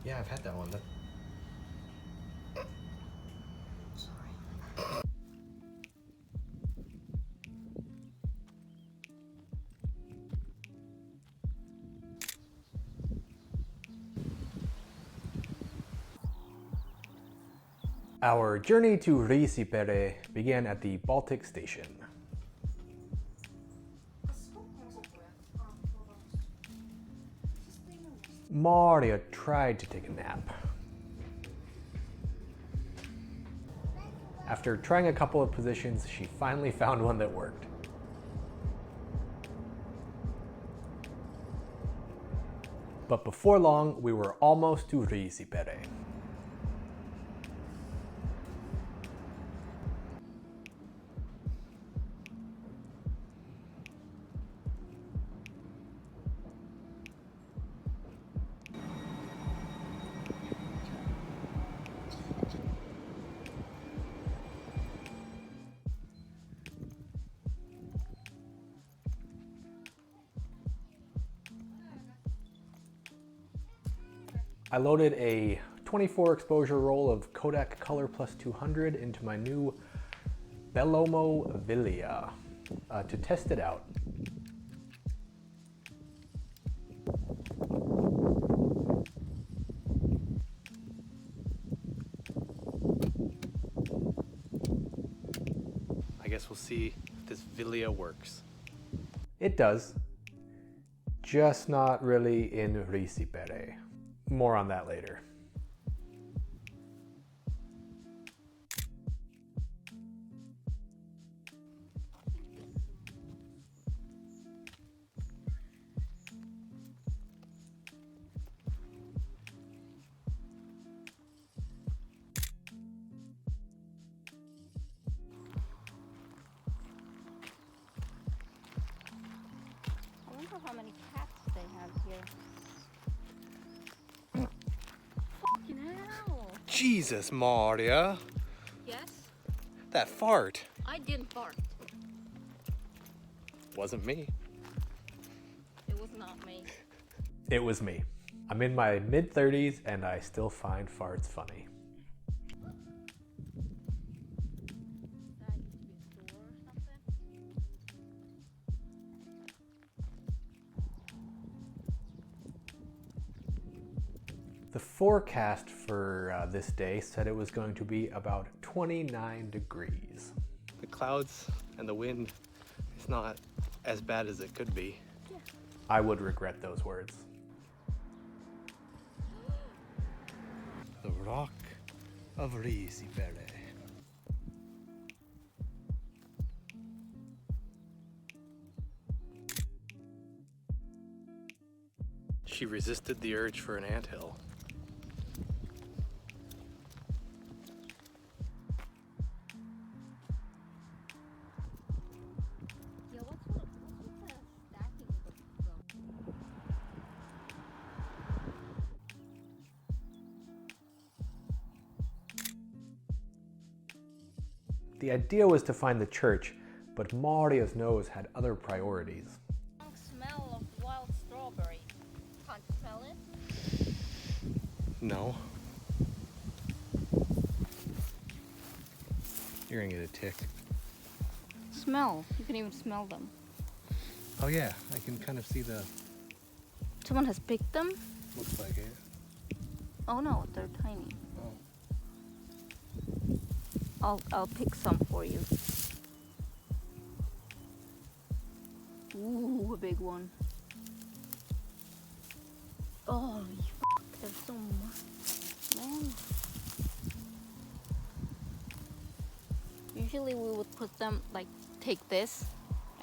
Yeah, I've had that one. Sorry. Our journey to Riisipere began at the Baltic station. Maria tried to take a nap. After trying a couple of positions, she finally found one that worked. But before long, we were almost to Riisipere. I loaded a 24 exposure roll of Kodak ColorPlus 200 into my new BeLomo Vilia to test it out. I guess we'll see if this Vilia works. It does, just not really in Riisipere. More on that later. I wonder how many cats they have here. Fucking hell! Jesus, Maria. Yes? That fart. I didn't fart. Wasn't me. It was not me. It was me. I'm in my mid-30s and I still find farts funny. That used to be a store or something. The forecast for this day said it was going to be about 29 degrees. The clouds and the wind is not as bad as it could be. Yeah. I would regret those words. The Rock of Riisipere. She resisted the urge for an anthill. Yeah, what's with the stacking of the The idea was to find the church, but Maria's nose had other priorities. strong smell of wild strawberry. Can't you smell it? No. You're gonna get a tick. Smell. You can even smell them. Oh yeah, I can kind of see the... Someone has picked them? Looks like it. Oh no, they're tiny. Oh. I'll pick some for you. Ooh, a big one. Oh, there's so much. Man. Usually we would put them like, take this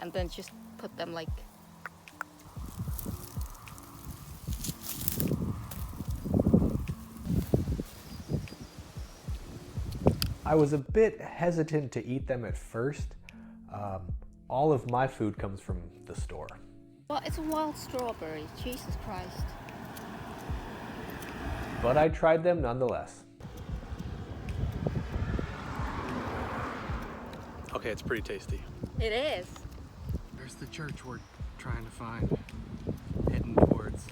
and then just put them like. I was a bit hesitant to eat them at first. All of my food comes from the store. Well, it's a wild strawberry. Jesus Christ. But I tried them nonetheless. Okay, it's pretty tasty. It is. There's the church we're trying to find, heading towards.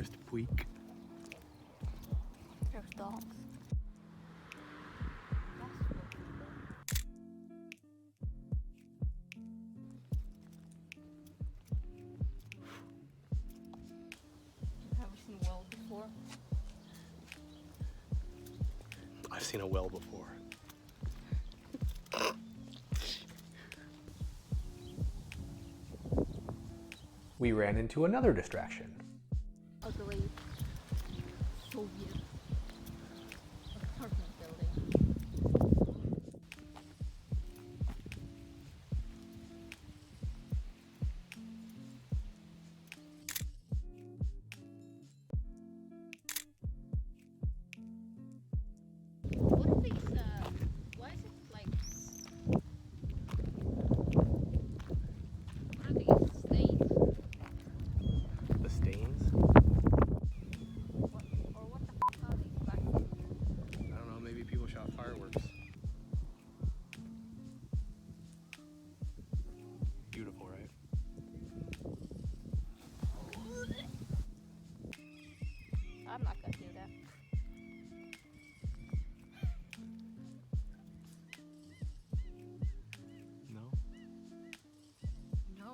just weak. There's dogs. Have you seen a well before? I've seen a well before. We ran into another distraction. Ugly Soviet apartment building. What are these? Why is it like? What are these stains? The stains? What, or what the f are these black things? I don't know, maybe people shot fireworks. Beautiful, right? I'm not gonna do that. No? No.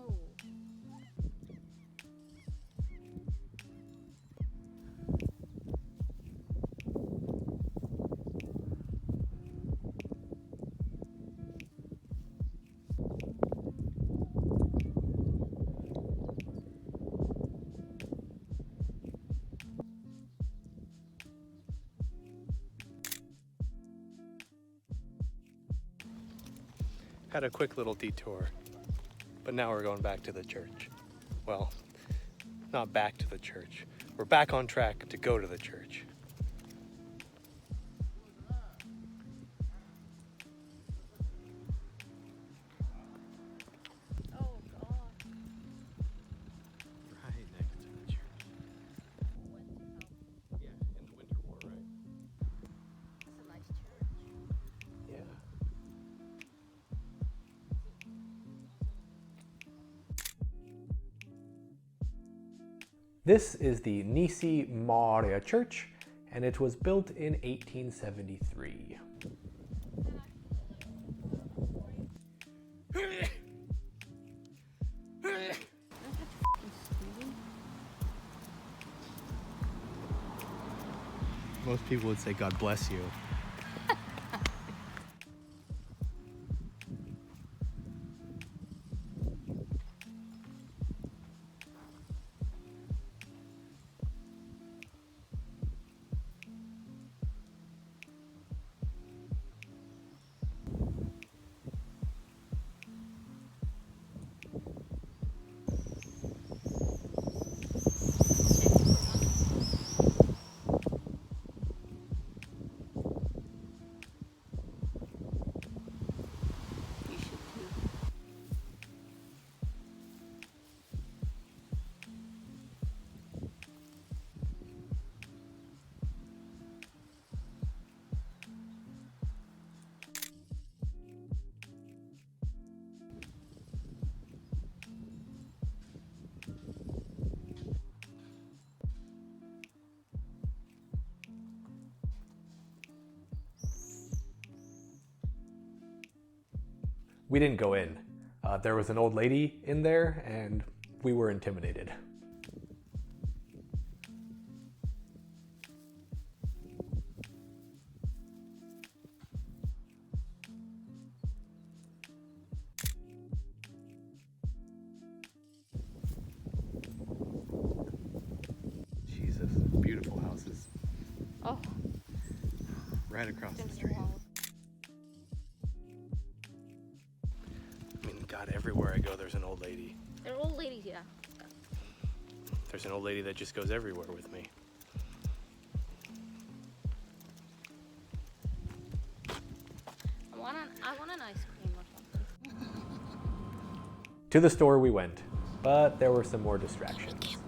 Had a quick little detour, but now we're going back to the church. Well, not back to the church. We're back on track to go to the church. Oh God. Right next to the church. Yeah, in the winter war, right? It's a nice church. Yeah. This is the Riisipere Church, and it was built in 1873. Most people would say, God bless you. You should too. We didn't go in. There was an old lady in there, and we were intimidated. Jesus, beautiful houses Oh, right across the there's street. a wall. I mean, God, everywhere I go, there's an old lady. They're old ladies, yeah. There's an old lady that just goes everywhere with me. I want an ice cream or something. To the store we went, but there were some more distractions.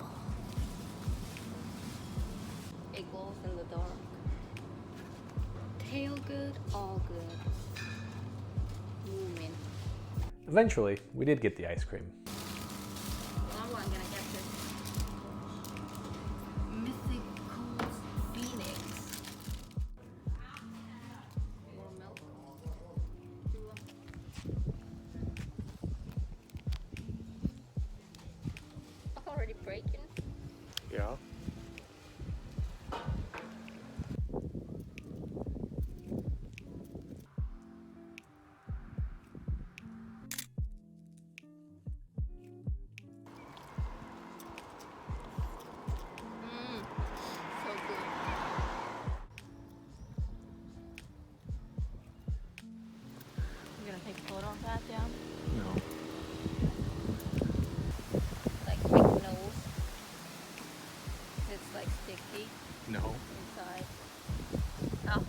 It glows in the dark. Tail good, all good. Moving. Eventually, we did get the ice cream. Now I'm gonna get this already breaking. Yeah. So good. You're gonna take a photo of that, yeah? No. Like make a nose. It's like sticky No. inside. Oh.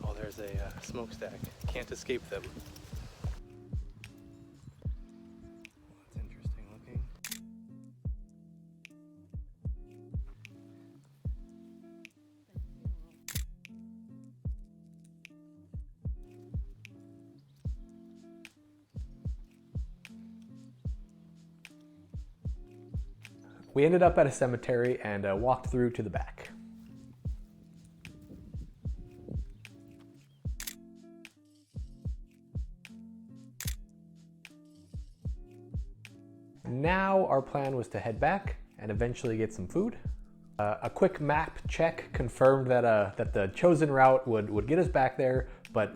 Oh, there's a smokestack. Can't escape them. That's interesting looking. We ended up at a cemetery and walked through to the back. Now our plan was to head back and eventually get some food. A quick map check confirmed that that the chosen route would get us back there, but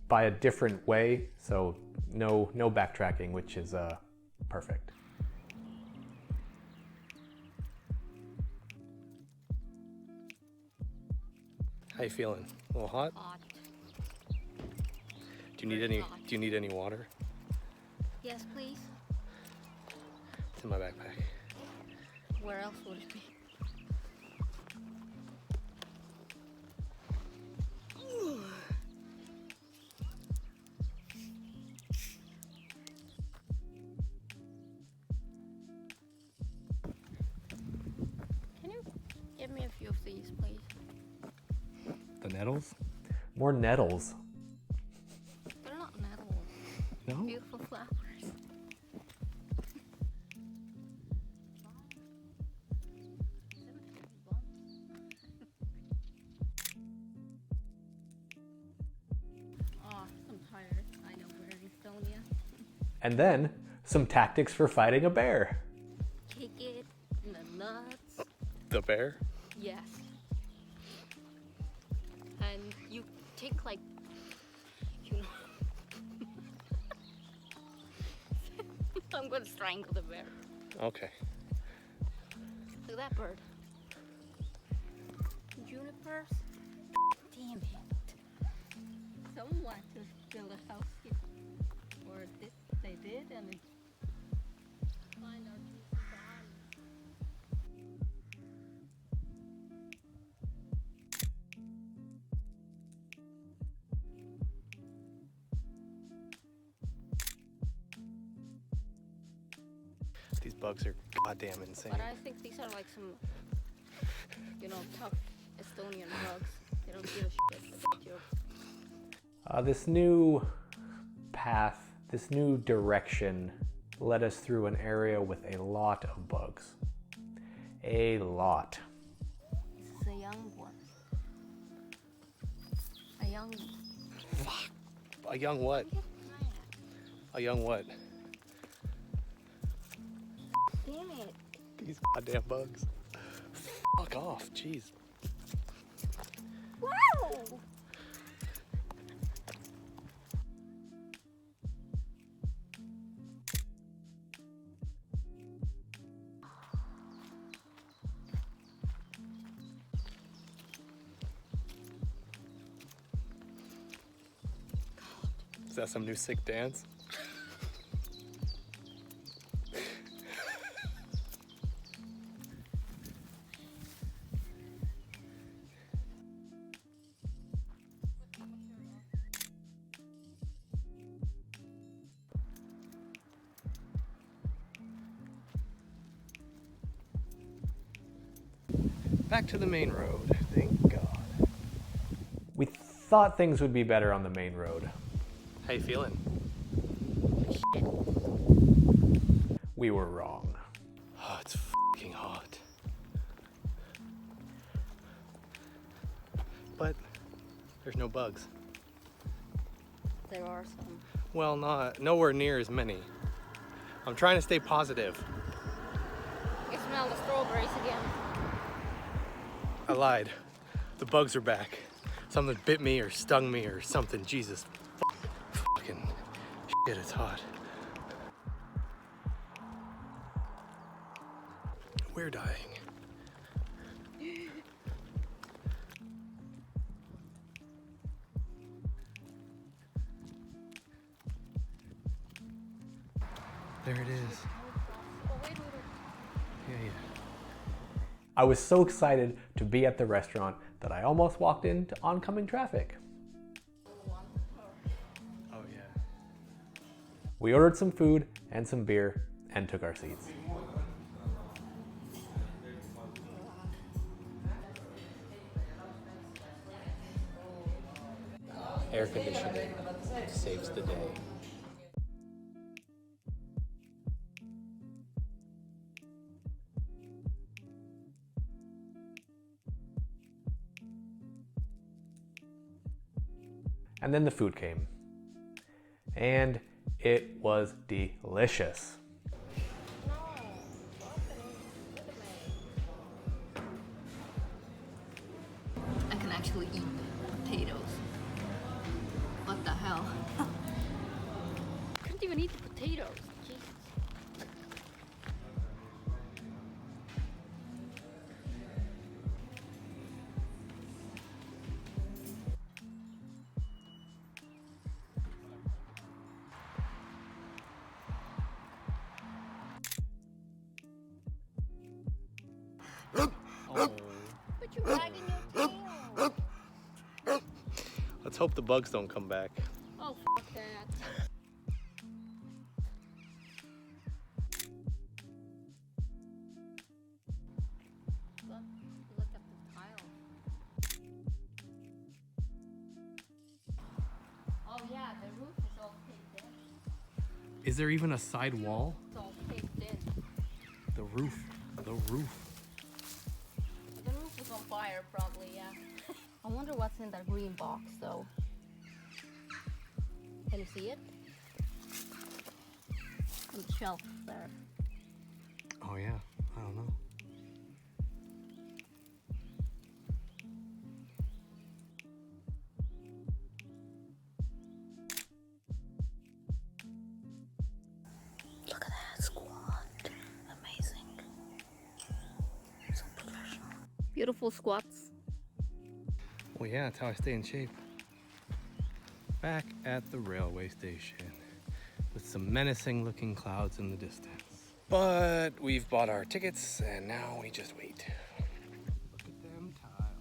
by a different way, so no backtracking, which is perfect. How you feeling? A little hot? Hot. Do you need any water? Yes, please. It's in my backpack. Where else would it be? Can you give me a few of these, please? The nettles? More nettles. They're not nettles. No? Beautiful flowers. Oh, I'm tired. I know we're in Estonia. And then some tactics for fighting a bear. Kick it in the nuts. The bear? Yes. And you take like, you know. I'm gonna strangle the bear. Okay. Look at that bird. Junipers? Damn it. Someone wanted to build a house here. Or they did, and it find our piece of body. These bugs are goddamn insane. But I think these are like some, you know, tough Estonian bugs. They don't give a shit about you. This new path, this new direction led us through an area with a lot of bugs. A lot. This is a young one. A young. Fuck. A young what? Look at that. A young what? Damn it. These goddamn bugs. Fuck off, jeez. Wow! Is that some new sick dance? Back to the main road, thank God. We thought things would be better on the main road. How you feeling? Shit. We were wrong. Oh, it's fucking hot. But there's no bugs. There are some. Well, nowhere near as many. I'm trying to stay positive. You smell the strawberries again. I lied. The bugs are back. Something bit me or stung me or something. Jesus. Fucking shit, it's hot. We're dying. There it is. Yeah. I was so excited to be at the restaurant that I almost walked into oncoming traffic. Oh yeah. We ordered some food and some beer and took our seats. Air conditioning saves the day. And then the food came. And it was delicious. I can actually eat potatoes. What the hell? Couldn't even eat the potatoes. Jesus. Oh. But you're wagging your tail. Let's hope the bugs don't come back. Oh, fuck that. Look at the tile. Oh yeah, the roof is all caved in. Is there even a side wall? It's all caved in. The roof. The roof is on fire, probably, yeah. I wonder what's in that green box, though. Can you see it? On the shelf there. Oh yeah, I don't know. Look at that squat. Amazing. So professional. Beautiful squats. Well, yeah, that's how I stay in shape. Back at the railway station with some menacing looking clouds in the distance. But we've bought our tickets and now we just wait. Look at them tiles.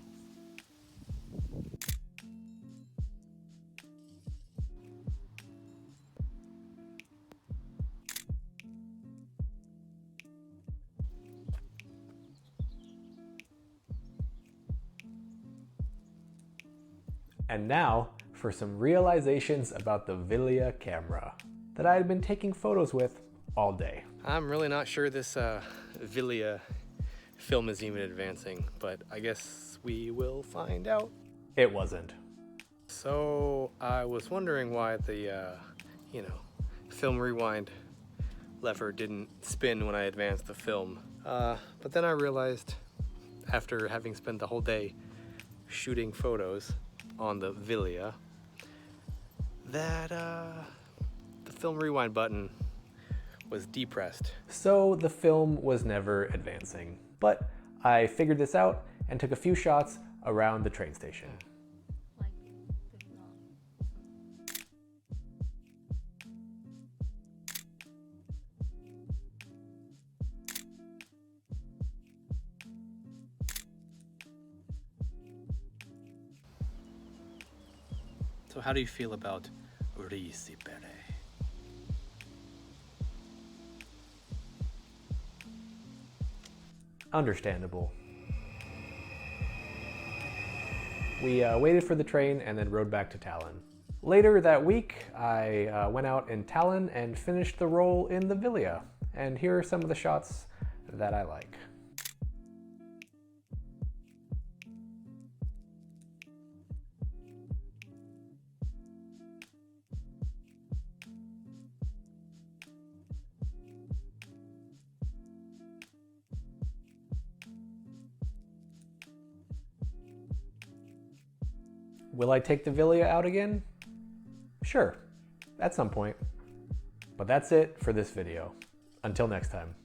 And now for some realizations about the Vilia camera that I had been taking photos with all day. I'm really not sure this Vilia film is even advancing, but I guess we will find out. It wasn't. So I was wondering why the, film rewind lever didn't spin when I advanced the film. But then I realized, after having spent the whole day shooting photos on the Vilia, that the film rewind button was depressed. So the film was never advancing. But I figured this out and took a few shots around the train station. So how do you feel about Riisipere? Understandable. We waited for the train and then rode back to Tallinn. Later that week, I went out in Tallinn and finished the roll in the Vilia. And here are some of the shots that I like. Will I take the Vilia out again? Sure, at some point. But that's it for this video. Until next time.